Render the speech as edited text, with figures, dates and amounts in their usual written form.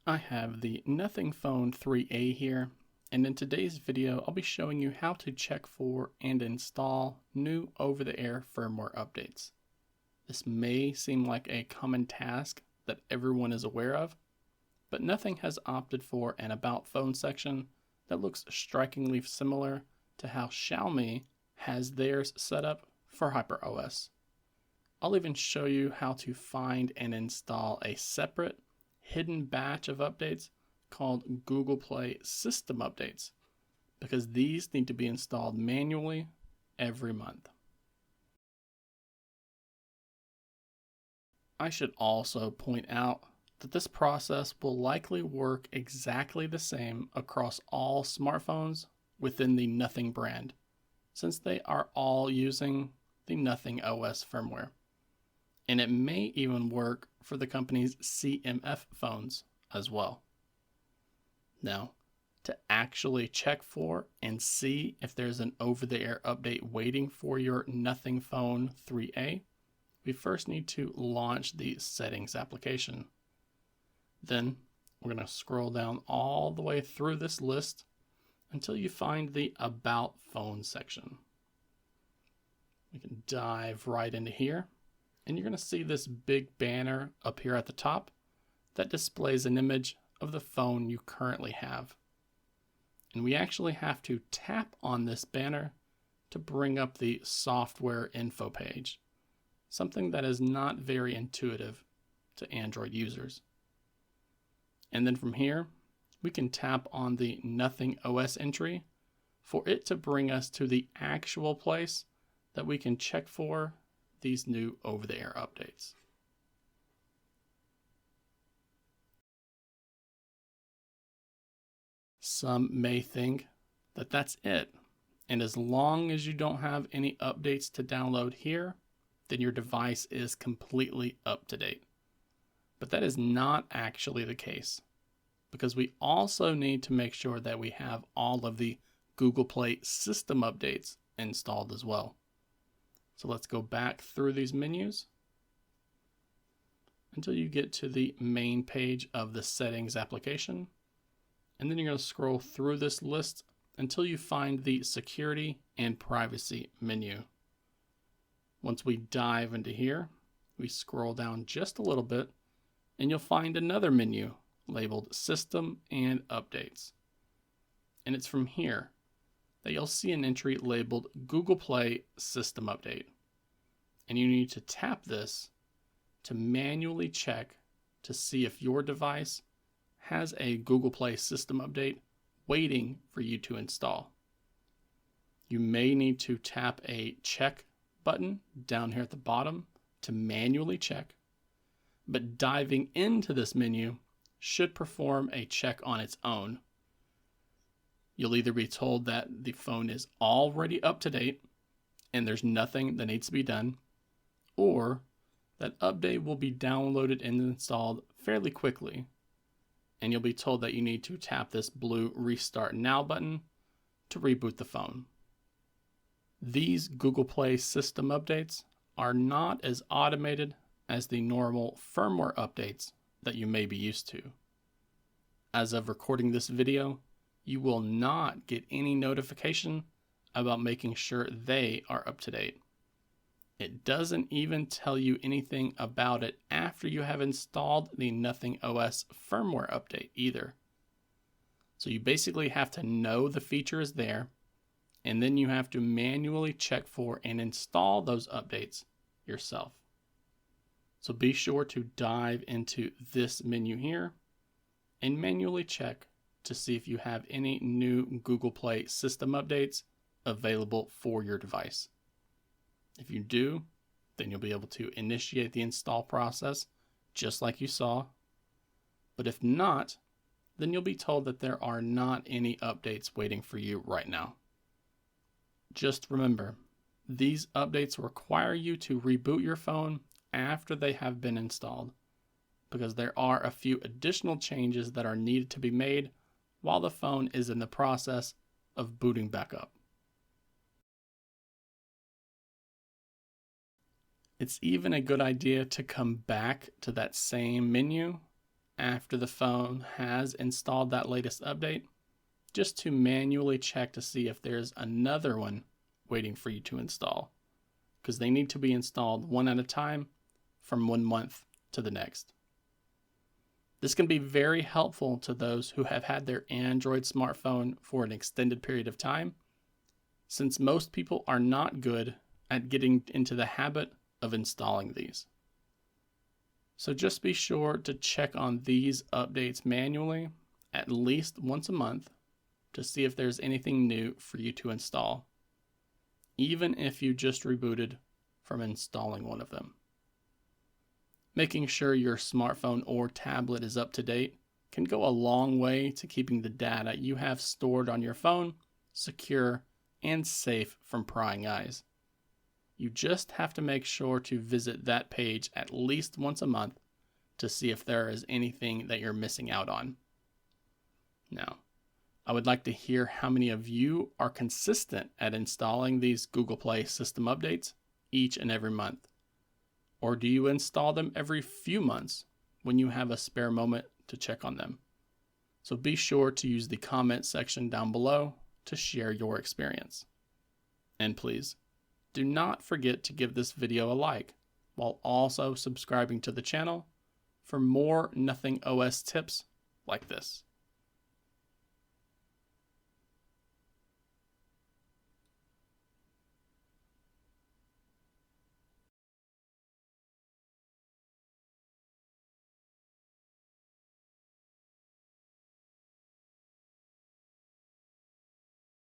I have the Nothing Phone 3A here, and in today's video I'll be showing you how to check for and install new over-the-air firmware updates. This may seem like a common task that everyone is aware of, but Nothing has opted for an About Phone section that looks strikingly similar to how Xiaomi has theirs set up for HyperOS. I'll even show you how to find and install a separate hidden batch of updates called Google Play System Updates, because these need to be installed manually every month. I should also point out that this process will likely work exactly the same across all smartphones within the Nothing brand, since they are all using the Nothing OS firmware. And it may even work for the company's CMF phones as well. Now, to actually check for and see if there's an over-the-air update waiting for your Nothing Phone 3A, we first need to launch the Settings application. Then, we're going to scroll down all the way through this list until you find the About Phone section. We can dive right into here, and you're going to see this big banner up here at the top that displays an image of the phone you currently have. And we actually have to tap on this banner to bring up the software info page, something that is not very intuitive to Android users. And then from here, we can tap on the Nothing OS entry for it to bring us to the actual place that we can check for these new over-the-air updates. Some may think that that's it, and as long as you don't have any updates to download here, then your device is completely up to date. But that is not actually the case, because we also need to make sure that we have all of the Google Play system updates installed as well. So let's go back through these menus until you get to the main page of the Settings application. And then you're going to scroll through this list until you find the Security and Privacy menu. Once we dive into here, we scroll down just a little bit and you'll find another menu labeled System and Updates. And it's from here that you'll see an entry labeled Google Play System Update. And you need to tap this to manually check to see if your device has a Google Play System Update waiting for you to install. You may need to tap a check button down here at the bottom to manually check, but diving into this menu should perform a check on its own. You'll either be told that the phone is already up to date and there's nothing that needs to be done, or that update will be downloaded and installed fairly quickly, and you'll be told that you need to tap this blue Restart Now button to reboot the phone. These Google Play system updates are not as automated as the normal firmware updates that you may be used to. As of recording this video, you will not get any notification about making sure they are up to date. It doesn't even tell you anything about it after you have installed the Nothing OS firmware update either. So you basically have to know the feature is there, and then you have to manually check for and install those updates yourself. So be sure to dive into this menu here and manually check to see if you have any new Google Play system updates available for your device. If you do, then you'll be able to initiate the install process just like you saw. But if not, then you'll be told that there are not any updates waiting for you right now. Just remember, these updates require you to reboot your phone after they have been installed, because there are a few additional changes that are needed to be made while the phone is in the process of booting back up. It's even a good idea to come back to that same menu after the phone has installed that latest update, just to manually check to see if there's another one waiting for you to install, because they need to be installed one at a time from 1 month to the next. This can be very helpful to those who have had their Android smartphone for an extended period of time, since most people are not good at getting into the habit of installing these. So just be sure to check on these updates manually at least once a month to see if there's anything new for you to install, even if you just rebooted from installing one of them. Making sure your smartphone or tablet is up to date can go a long way to keeping the data you have stored on your phone secure and safe from prying eyes. You just have to make sure to visit that page at least once a month to see if there is anything that you're missing out on. Now, I would like to hear how many of you are consistent at installing these Google Play system updates each and every month. Or do you install them every few months when you have a spare moment to check on them? So be sure to use the comment section down below to share your experience. And please, do not forget to give this video a like, while also subscribing to the channel for more Nothing OS tips like this.